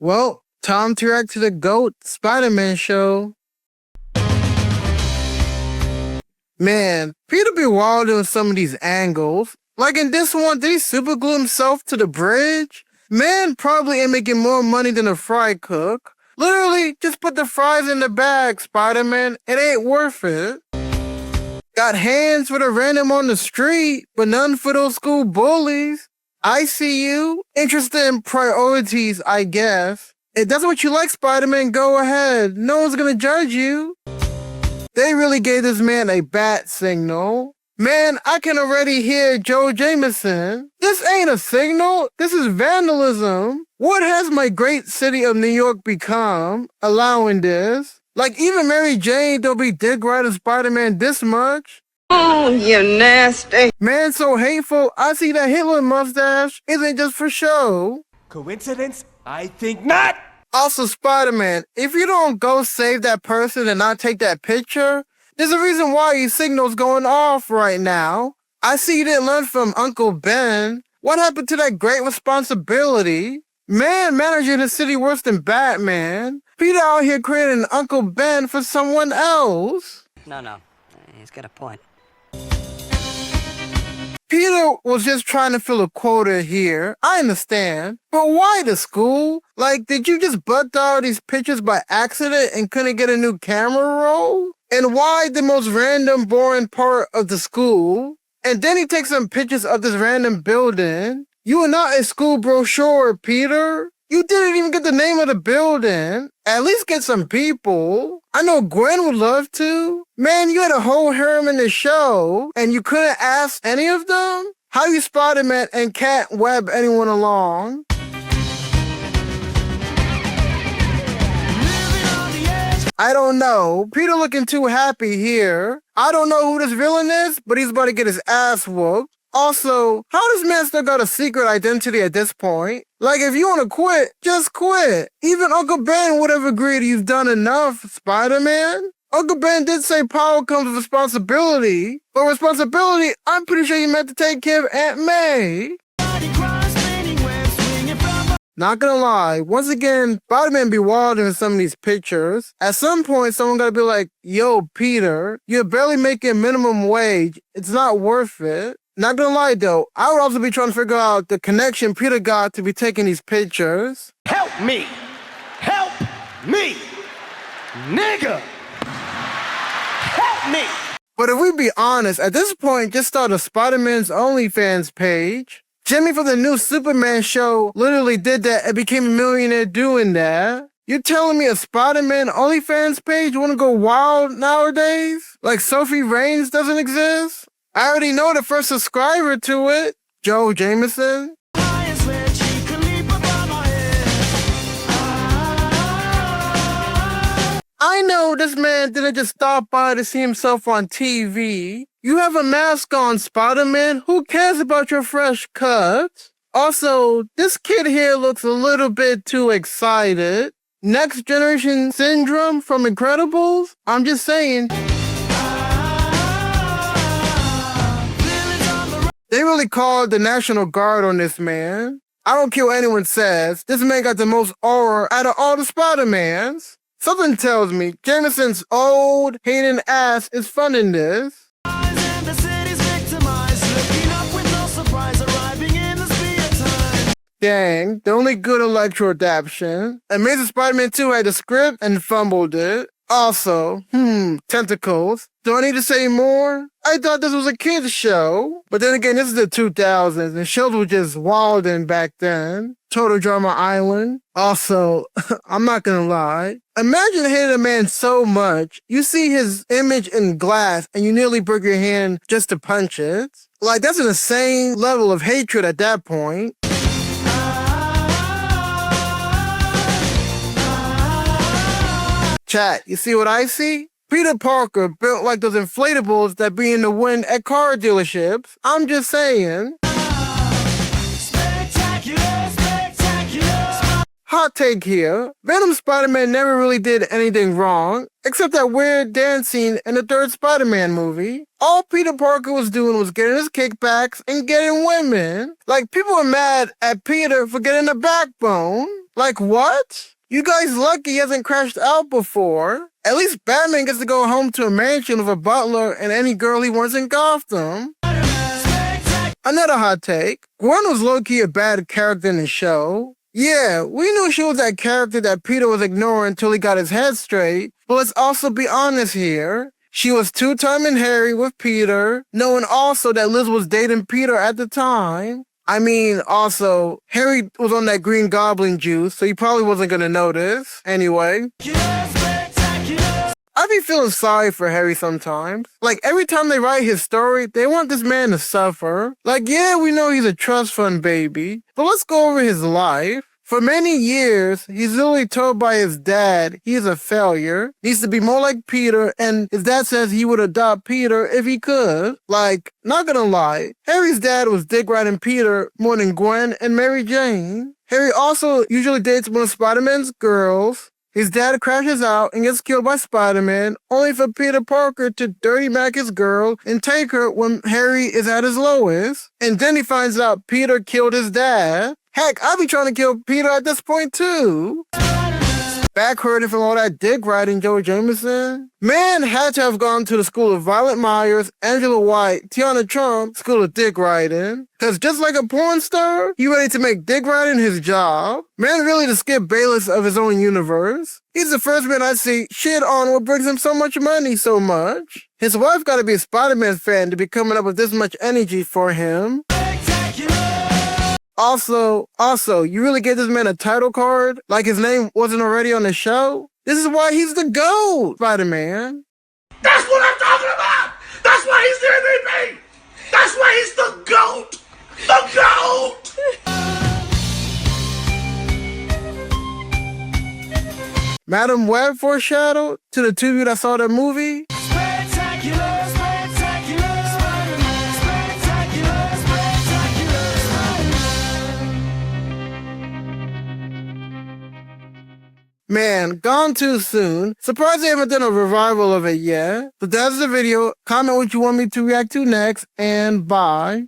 Well, time to react to the GOAT Spider-Man show. Man, Peter be wild in some of these angles. Like in this one, did he super glue himself to the bridge? Man probably ain't making more money than a fry cook. Literally, just put the fries in the bag, Spider-Man. It ain't worth it. Got hands for the random on the street, but none for those school bullies. I see you. Interested in priorities, I guess. If that's what you like, Spider-Man, go ahead. No one's gonna judge you. They really gave this man a bat signal. Man, I can already hear Joe Jameson. This ain't a signal. This is vandalism. What has my great city of New York become, allowing this? Like, even Mary Jane don't be dick riding Spider-Man this much. Oh, you nasty. Man, so hateful, I see that Hitler mustache isn't just for show. Coincidence? I think not! Also, Spider-Man, if you don't go save that person and not take that picture, there's a reason why your signal's going off right now. I see you didn't learn from Uncle Ben. What happened to that great responsibility? Man, managing the city worse than Batman. Peter out here creating an Uncle Ben for someone else. No. He's got a point. Peter was just trying to fill a quota here. I understand. But why the school? Like, did you just butt dial these pictures by accident and couldn't get a new camera roll? And why the most random, boring part of the school? And then he takes some pictures of this random building. You are not a school brochure, Peter. You didn't even get the name of the building. At least get some people. I know Gwen would love to. Man, you had a whole harem in the show, and you couldn't ask any of them? How you Spider-Man and can't web anyone along? I don't know. Peter looking too happy here. I don't know who this villain is, but he's about to get his ass whooped. Also, how does man still got a secret identity at this point? Like, if you want to quit, just quit. Even Uncle Ben would have agreed you've done enough, Spider-Man. Uncle Ben did say power comes with responsibility, but responsibility, I'm pretty sure you meant to take care of Aunt May. Not gonna lie, once again, Spider-Man be wild in some of these pictures. At some point, someone gotta be like, yo, Peter, you're barely making minimum wage. It's not worth it. Not gonna lie though, I would also be trying to figure out the connection Peter got to be taking these pictures. Help me! Help me! Nigga! Help me! But if we be honest, at this point, just start a Spider-Man's OnlyFans page. Jimmy from the new Superman show literally did that and became a millionaire doing that. You telling me a Spider-Man OnlyFans page wanna go wild nowadays? Like Sophie Reigns doesn't exist? I already know the first subscriber to it, Joe Jameson. I know this man didn't just stop by to see himself on TV. You have a mask on, Spider-Man. Who cares about your fresh cuts? Also, this kid here looks a little bit too excited. Next generation syndrome from Incredibles? I'm just saying. They really called the National Guard on this man. I don't care what anyone says. This man got the most aura out of all the Spider-Mans. Something tells me Jameson's old, hating ass is funding this. Dang, the only good Electro adaptation. Amazing Spider-Man 2 had the script and fumbled it. Also, tentacles. Do I need to say more? I thought this was a kid's show. But then again, this is the 2000s, and shows were just wildin' back then. Total Drama Island. Also, I'm not gonna lie. Imagine hating a man so much, you see his image in glass, and you nearly break your hand just to punch it. Like, that's an insane level of hatred at that point. Chat, you see what I see? Peter Parker built like those inflatables that be in the wind at car dealerships. I'm just saying. hot take here. Venom Spider-Man never really did anything wrong, except that weird dance scene in the third Spider-Man movie. All Peter Parker was doing was getting his kickbacks and getting women. Like, people were mad at Peter for getting a backbone. Like, what? You guys lucky he hasn't crashed out before. At least Batman gets to go home to a mansion with a butler and any girl he wants in Gotham. Another hot take. Gwen was low-key a bad character in the show. Yeah, we knew she was that character that Peter was ignoring until he got his head straight, but let's also be honest here. She was two-timing Harry with Peter, knowing also that Liz was dating Peter at the time. I mean, also, Harry was on that Green Goblin juice, so he probably wasn't gonna notice. Anyway. I be feeling sorry for Harry sometimes. Like, every time they write his story, they want this man to suffer. Like, yeah, we know he's a trust fund baby, but let's go over his life. For many years, he's literally told by his dad he's a failure, needs to be more like Peter, and his dad says he would adopt Peter if he could. Like, not gonna lie, Harry's dad was dick riding Peter more than Gwen and Mary Jane. Harry also usually dates one of Spider-Man's girls. His dad crashes out and gets killed by Spider-Man, only for Peter Parker to dirty Mac his girl and take her when Harry is at his lowest. And then he finds out Peter killed his dad. Heck, I'd be trying to kill Peter at this point too. Back hurting from all that dick riding, Joe Jameson. Man had to have gone to the school of Violet Myers, Angela White, Tiana Trump, school of dick riding. Cause just like a porn star, he ready to make dick riding his job. Man really the Skip Bayless of his own universe. He's the first man I see shit on what brings him so much money so much. His wife gotta be a Spider-Man fan to be coming up with this much energy for him. Also, you really gave this man a title card? Like his name wasn't already on the show? This is why he's the GOAT, Spider-Man. That's what I'm talking about! That's why he's the MVP! That's why he's the GOAT! The GOAT! Madam Web foreshadowed to the two of you that saw that movie? Man, gone too soon. Surprised they haven't done a revival of it yet. But that's the video. Comment what you want me to react to next, and bye.